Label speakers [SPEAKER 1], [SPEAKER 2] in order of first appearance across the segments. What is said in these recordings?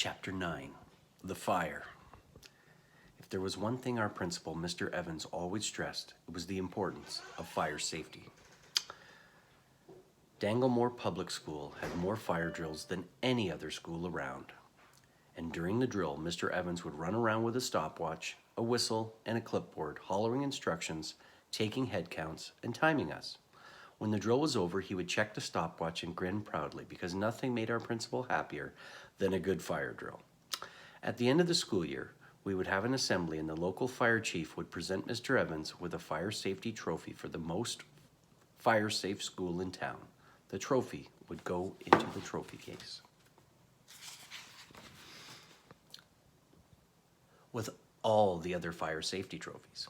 [SPEAKER 1] Chapter 9, The Fire. If there was one thing our principal, Mr. Evans, always stressed, it was the importance of fire safety. Danglemore Public School had more fire drills than any other school around. And during the drill, Mr. Evans would run around with a stopwatch, a whistle, and a clipboard, hollering instructions, taking head counts, and timing us. When the drill was over, he would check the stopwatch and grin proudly because nothing made our principal happier than a good fire drill. At the end of the school year, we would have an assembly and the local fire chief would present Mr. Evans with a fire safety trophy for the most fire safe school in town. The trophy would go into the trophy case. With all the other fire safety trophies.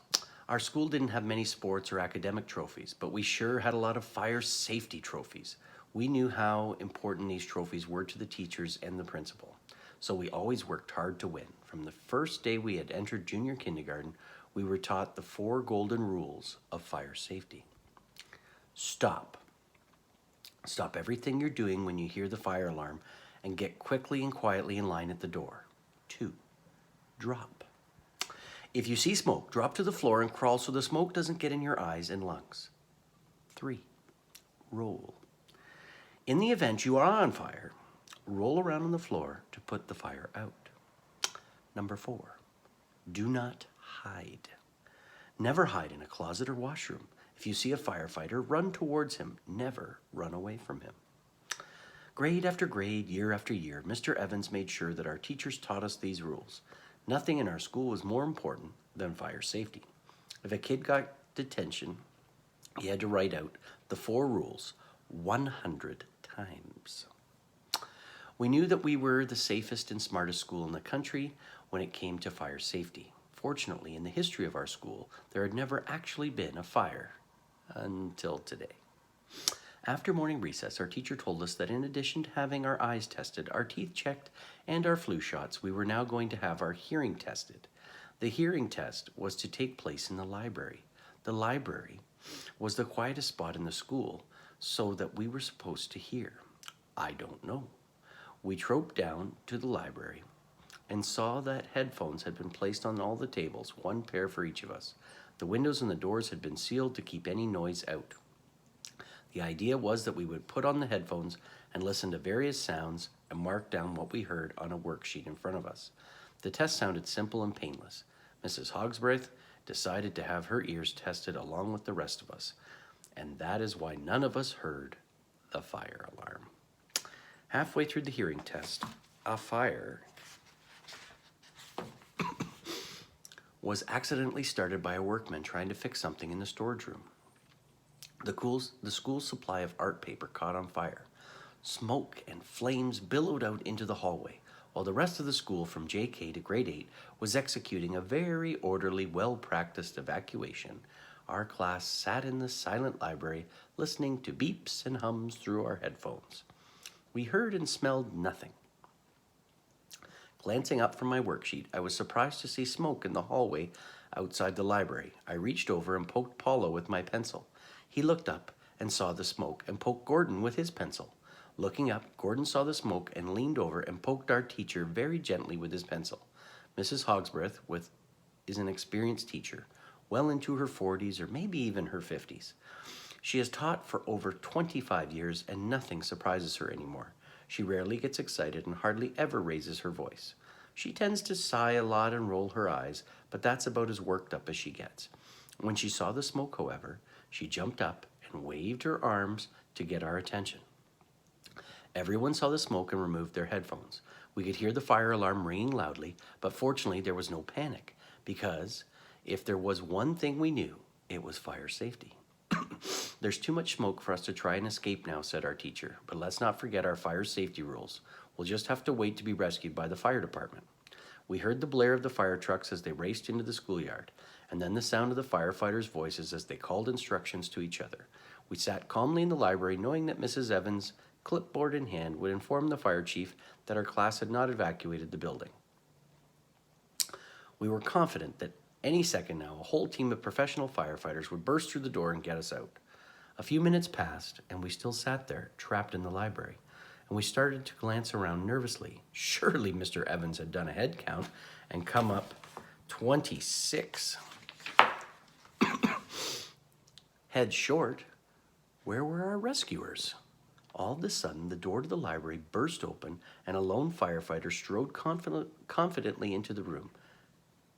[SPEAKER 1] Our school didn't have many sports or academic trophies, but we sure had a lot of fire safety trophies. We knew how important these trophies were to the teachers and the principal, so we always worked hard to win. From the first day we had entered junior kindergarten, we were taught the 4 golden rules of fire safety. Stop. Stop everything you're doing when you hear the fire alarm and get quickly and quietly in line at the door. 2. Drop. If you see smoke, drop to the floor and crawl so the smoke doesn't get in your eyes and lungs. 3. Roll. In the event you are on fire, roll around on the floor to put the fire out. 4. Do not hide. Never hide in a closet or washroom. If you see a firefighter, run towards him. Never run away from him. Grade after grade, year after year, Mr. Evans made sure that our teachers taught us these rules. Nothing in our school was more important than fire safety. If a kid got detention, he had to write out the 4 rules 100 times. We knew that we were the safest and smartest school in the country when it came to fire safety. Fortunately, in the history of our school, there had never actually been a fire until today. After morning recess, our teacher told us that in addition to having our eyes tested, our teeth checked, and our flu shots, we were now going to have our hearing tested. The hearing test was to take place in the library. The library was the quietest spot in the school, so that we were supposed to hear. I don't know. We troped down to the library and saw that headphones had been placed on all the tables, 1 pair for each of us. The windows and the doors had been sealed to keep any noise out. The idea was that we would put on the headphones and listen to various sounds and mark down what we heard on a worksheet in front of us. The test sounded simple and painless. Mrs. Hogsworth decided to have her ears tested along with the rest of us, and that is why none of us heard the fire alarm. Halfway through the hearing test, a fire was accidentally started by a workman trying to fix something in the storage room. The school's supply of art paper caught on fire. Smoke and flames billowed out into the hallway, while the rest of the school from JK to grade 8 was executing a very orderly, well-practiced evacuation. Our class sat in the silent library, listening to beeps and hums through our headphones. We heard and smelled nothing. Glancing up from my worksheet, I was surprised to see smoke in the hallway outside the library. I reached over and poked Paulo with my pencil. He looked up and saw the smoke and poked Gordon with his pencil. Looking up, Gordon saw the smoke and leaned over and poked our teacher very gently with his pencil. Mrs. Hogsworth is an experienced teacher, well into her 40s or maybe even her 50s. She has taught for over 25 years and nothing surprises her anymore. She rarely gets excited and hardly ever raises her voice. She tends to sigh a lot and roll her eyes, but that's about as worked up as she gets. When she saw the smoke, however, she jumped up and waved her arms to get our attention. Everyone saw the smoke and removed their headphones. We could hear the fire alarm ringing loudly, but fortunately there was no panic, because if there was one thing we knew, it was fire safety. There's too much smoke for us to try and escape now, said our teacher, but let's not forget our fire safety rules. We'll just have to wait to be rescued by the fire department. We heard the blare of the fire trucks as they raced into the schoolyard, and then the sound of the firefighters' voices as they called instructions to each other. We sat calmly in the library, knowing that Mrs. Evans, clipboard in hand, would inform the fire chief that our class had not evacuated the building. We were confident that any second now, a whole team of professional firefighters would burst through the door and get us out. A few minutes passed, and we still sat there, trapped in the library. and we started to glance around nervously. Surely Mr. Evans had done a head count and come up 26 heads short. Where were our rescuers? All of a sudden, the door to the library burst open, and a lone firefighter strode confidently into the room.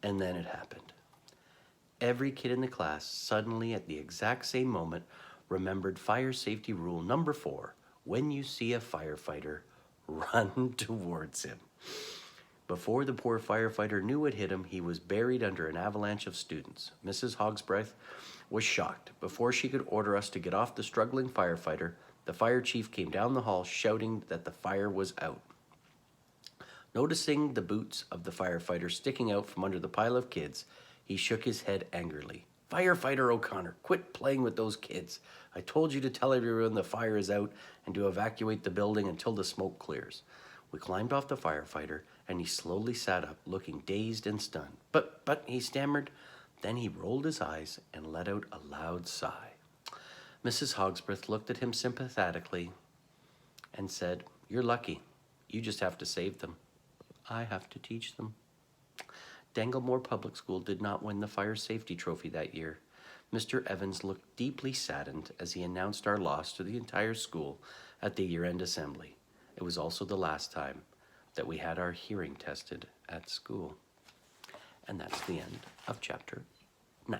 [SPEAKER 1] And then it happened. Every kid in the class suddenly, at the exact same moment, remembered fire safety rule number 4. When you see a firefighter, run towards him. Before the poor firefighter knew what hit him, he was buried under an avalanche of students. Mrs. Hogsbreath was shocked. Before she could order us to get off the struggling firefighter, the fire chief came down the hall shouting that the fire was out. Noticing the boots of the firefighter sticking out from under the pile of kids, he shook his head angrily. Firefighter O'Connor, quit playing with those kids. I told you to tell everyone the fire is out and to evacuate the building until the smoke clears. We climbed off the firefighter, and he slowly sat up, looking dazed and stunned. But, he stammered. Then he rolled his eyes and let out a loud sigh. Mrs. Hogsbreath looked at him sympathetically and said, "You're lucky. You just have to save them. I have to teach them." Danglemore Public School did not win the fire safety trophy that year. Mr. Evans looked deeply saddened as he announced our loss to the entire school at the year-end assembly. It was also the last time that we had our hearing tested at school. And that's the end of chapter 9.